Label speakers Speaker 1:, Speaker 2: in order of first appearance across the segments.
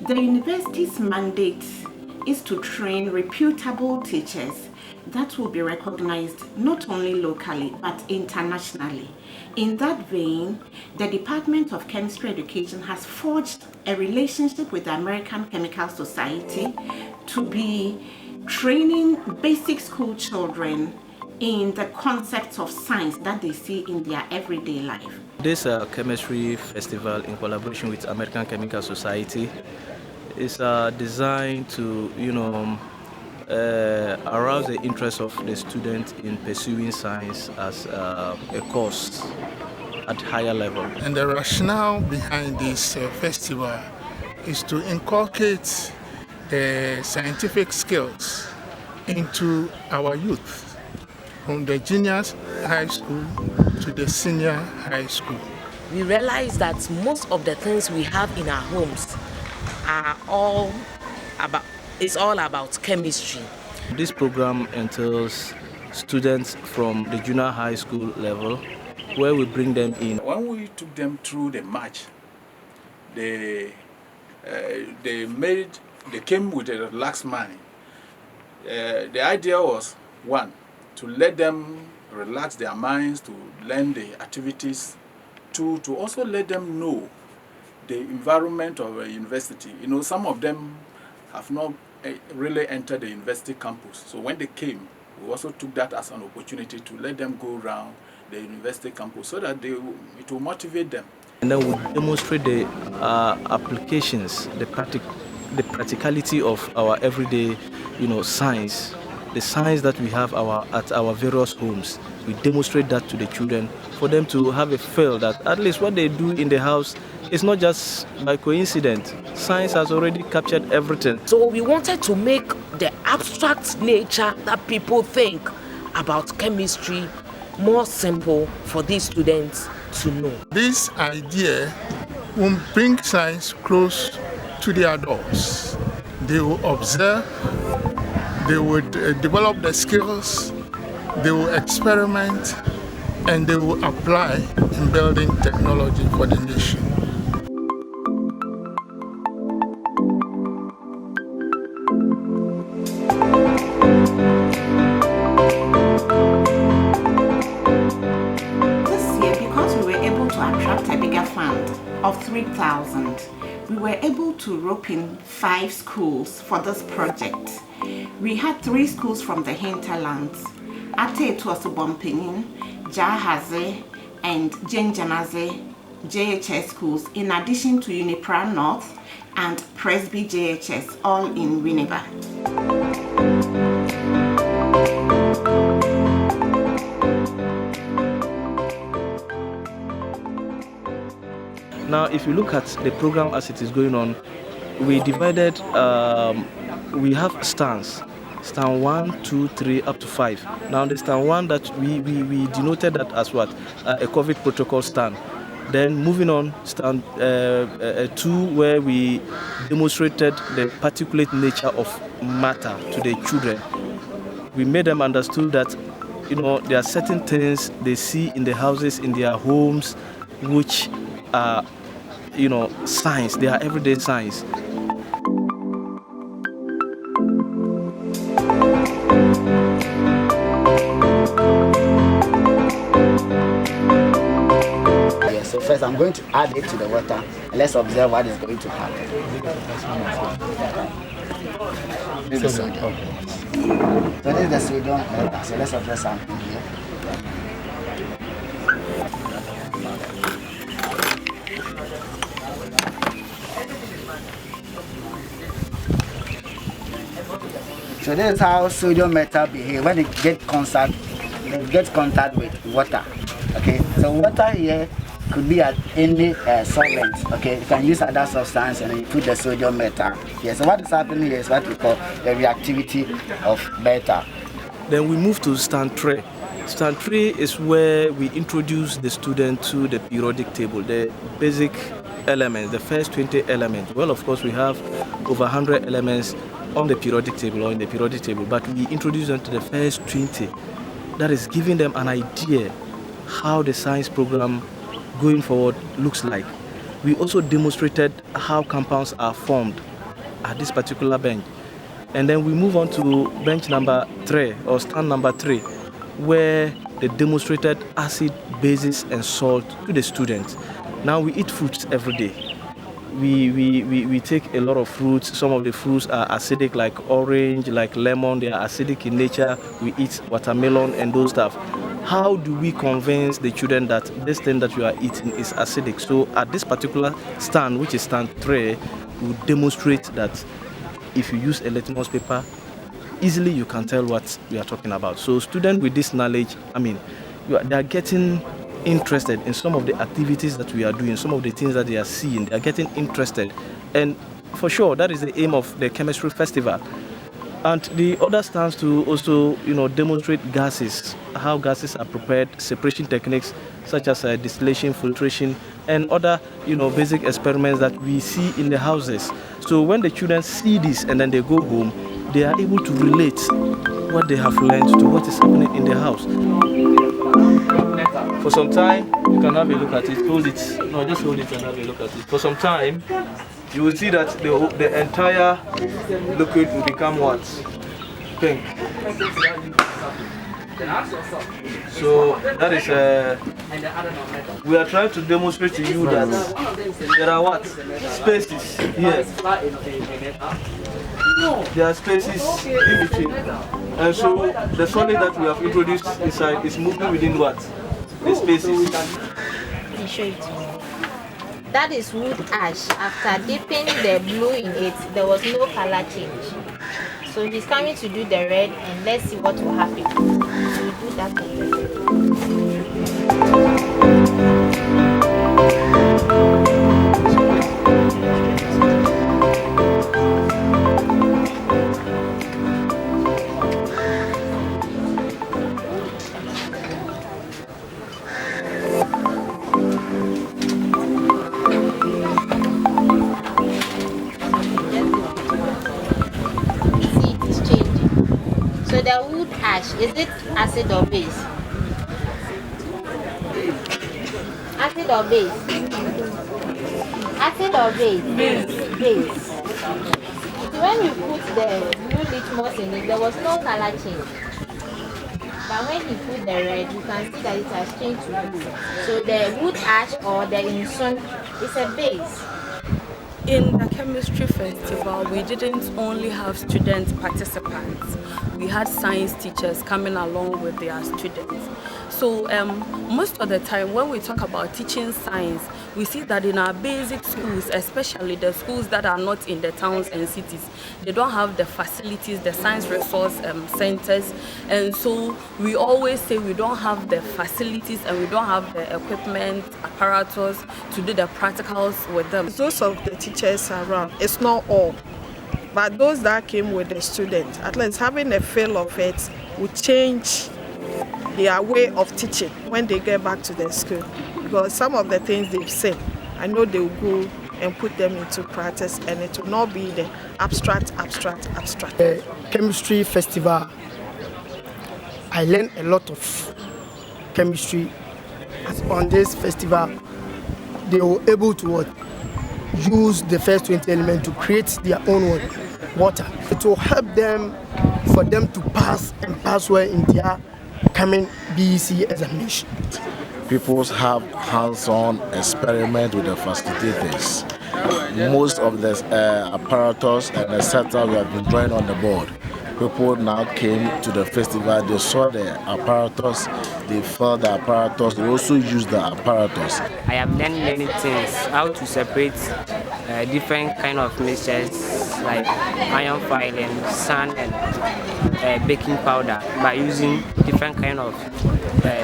Speaker 1: The university's mandate is to train reputable teachers that will be recognized not only locally but internationally. In that vein, the Department of Chemistry Education has forged a relationship with the American Chemical Society to be training basic school children in the concepts of science that they see in their everyday life.
Speaker 2: This chemistry festival, in collaboration with American Chemical Society, is designed to, arouse the interest of the student in pursuing science as a course at higher level.
Speaker 3: And the rationale behind this festival is to inculcate scientific skills into our youth, from the junior high school to the senior high school.
Speaker 4: We realize that most of the things we have in our homes are all about chemistry.
Speaker 2: This program entails students from the junior high school level, where we bring them in.
Speaker 5: When we took them through the march, they came with a relaxed mind. The idea was, one, to let them relax their minds, to learn the activities. Two, to also let them know the environment of a university. Some of them have not really entered the university campus. So when they came, we also took that as an opportunity to let them go around the university campus so that it will motivate them.
Speaker 2: And then we demonstrate the applications, the practicality of our everyday, science, the science that we have at our various homes. We demonstrate that to the children for them to have a feel that at least what they do in the house is not just by coincidence. Science has already captured everything.
Speaker 4: So we wanted to make the abstract nature that people think about chemistry more simple for these students to know.
Speaker 3: This idea will bring science close to the adults. They will observe, they will develop the skills, they will experiment, and they will apply in building technology for the nation.
Speaker 1: This year, because we were able to attract a bigger fund of 3,000, we were able to rope in 5 schools for this project. We had 3 schools from the hinterlands: Ate Tuosubompinin, Jahaze, and Jenjanaze JHS schools, in addition to Unipra North and Presby JHS, all in Winneba.
Speaker 2: Now, if you look at the program as it is going on, we divided, we have stands. Stand 1, 2, 3, up to 5. Now the stand 1 that we denoted that as what? A COVID protocol stand. Then moving on, stand 2, where we demonstrated the particulate nature of matter to the children. We made them understand that, there are certain things they see in the houses, in their homes, which are, science. They are everyday science.
Speaker 6: So first I'm going to add it to the water and let's observe what is going to happen. This is sodium. So this is the sodium water. So let's observe something here. So this is how sodium metal behave when it gets contact with water. Okay, so water here could be at any solvent. Okay, you can use other substance and you put the sodium metal. Yeah, so what is happening here is what we call the reactivity of metal.
Speaker 2: Then we move to stand 3. Stand 3 is where we introduce the student to the periodic table, the basic elements, the first 20 elements. Well, of course, we have over 100 elements on the periodic table or in the periodic table, but we introduce them to the first 20. That is giving them an idea how the science program going forward looks like. We also demonstrated how compounds are formed at this particular bench. And then we move on to bench number 3 or stand number 3, where they demonstrated acid, bases, and salt to the students. Now we eat fruits every day. We take a lot of fruits. Some of the fruits are acidic, like orange, like lemon. They are acidic in nature. We eat watermelon and those stuff. How do we convince the children that this thing that you are eating is acidic? So at this particular stand, which is stand 3, we demonstrate that if you use a litmus paper, easily you can tell what we are talking about. So students with this knowledge, they are getting interested in some of the activities that we are doing, some of the things that they are seeing. They are getting interested, and for sure that is the aim of the chemistry festival. And the other stands to also, demonstrate gases, how gases are prepared, separation techniques such as distillation, filtration, and other, basic experiments that we see in the houses. So when the children see this and then they go home, they are able to relate what they have learned to what is happening in the house. For some time, you can have a look at it. Hold it. No, just hold it and have a look at it. For some time, you will see that the entire liquid will become what? Pink. So that is we are trying to demonstrate to you that there are what? Spaces here. There are spaces in between. And so the solid that we have introduced inside is moving within what? The spaces.
Speaker 7: Let me show it to you. That is wood ash. After dipping the blue in it, there was no color change. So he's coming to do the red, and let's see what will happen. We'll do that later. So the wood ash, is it acid or base? Acid or base? Acid or base? Base. So when you put the blue litmus in it, there was no color change. But when you put the red, you can see that it has changed to blue. So the wood ash or the insun is a base.
Speaker 8: In the chemistry festival, we didn't only have student participants. We had science teachers coming along with their students. So most of the time when we talk about teaching science, we see that in our basic schools, especially the schools that are not in the towns and cities, they don't have the facilities, the science resource centers. And so we always say we don't have the facilities and we don't have the equipment, apparatus to do the practicals with them.
Speaker 9: Those of the teachers around, it's not all, but those that came with the students, at least having a feel of it will change their way of teaching when they get back to their school. Because some of the things they've seen, I know they will go and put them into practice, and it will not be the abstract.
Speaker 10: The chemistry festival, I learned a lot of chemistry. On this festival, they were able to use the first 20 elements to create their own water. It will help them for them to pass well in their coming BEC examination.
Speaker 11: People have hands-on experiment with the facilitators. Most of the apparatus and the setup we have been drawing on the board. People now came to the festival, they saw the apparatus, they felt the apparatus, they also used the apparatus.
Speaker 12: I have learned many things, how to separate different kind of mixtures like iron filing, sand and baking powder by using different kind of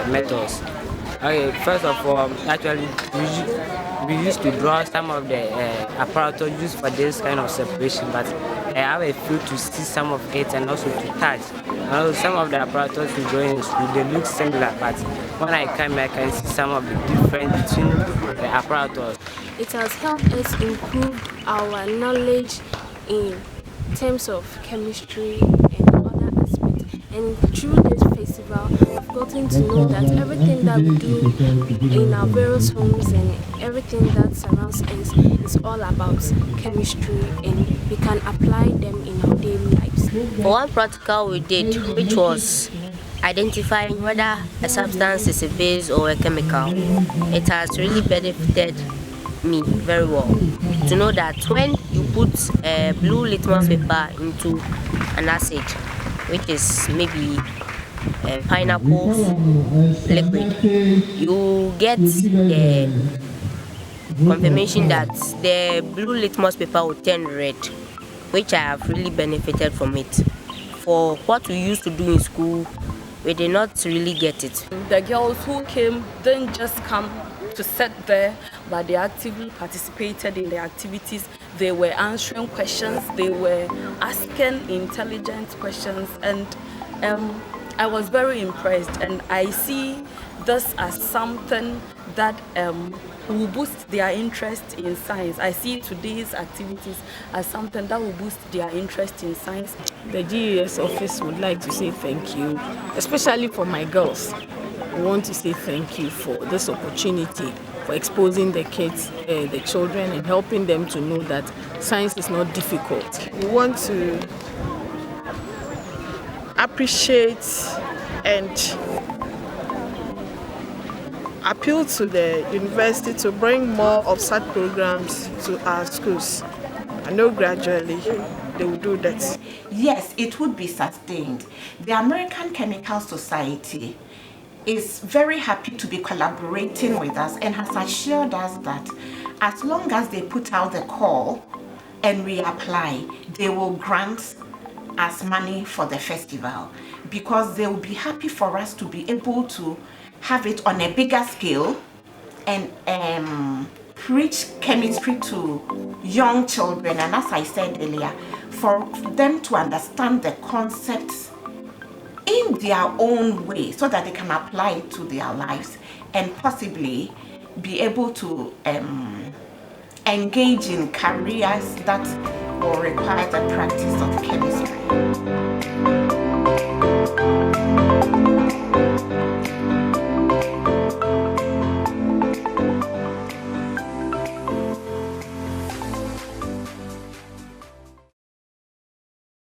Speaker 12: methods. Okay, first of all, actually we used to draw some of the apparatus used for this kind of separation, but I have a feel to see some of it and also to touch. Some of the apparatus we draw in school, they look similar, but when I come here, I can see some of the difference between the apparatus.
Speaker 13: It has helped us improve our knowledge in terms of chemistry and other aspects. And through this festival, I've gotten to know that everything that we do in our various homes and everything that surrounds us is all about chemistry, and we can apply them in our daily lives.
Speaker 14: For one practical we did, which was identifying whether a substance is a base or a chemical, it has really benefited me very well to know that when you put a blue litmus paper into an acid, which is maybe a pineapple liquid, you get the confirmation that the blue litmus paper will turn red, which I have really benefited from it. For what we used to do in school, we did not really get it.
Speaker 8: The girls who came didn't just come to sit there, but they actively participated in the activities. They were answering questions, they were asking intelligent questions, and I was very impressed, and I see this as something that will boost their interest in science. I see today's activities as something that will boost their interest in science.
Speaker 9: The GES office would like to say thank you, especially for my girls. We want to say thank you for this opportunity, for exposing the kids, the children, and helping them to know that science is not difficult. We want to appreciate and appeal to the university to bring more of such programs to our schools. I know gradually they will do that.
Speaker 1: Yes, it would be sustained. The American Chemical Society is very happy to be collaborating with us and has assured us that as long as they put out the call and we apply, they will grant us money for the festival, because they will be happy for us to be able to have it on a bigger scale and preach chemistry to young children, and as I said earlier, for them to understand the concepts in their own way so that they can apply it to their lives and possibly be able to engage in careers that will require the practice of chemistry.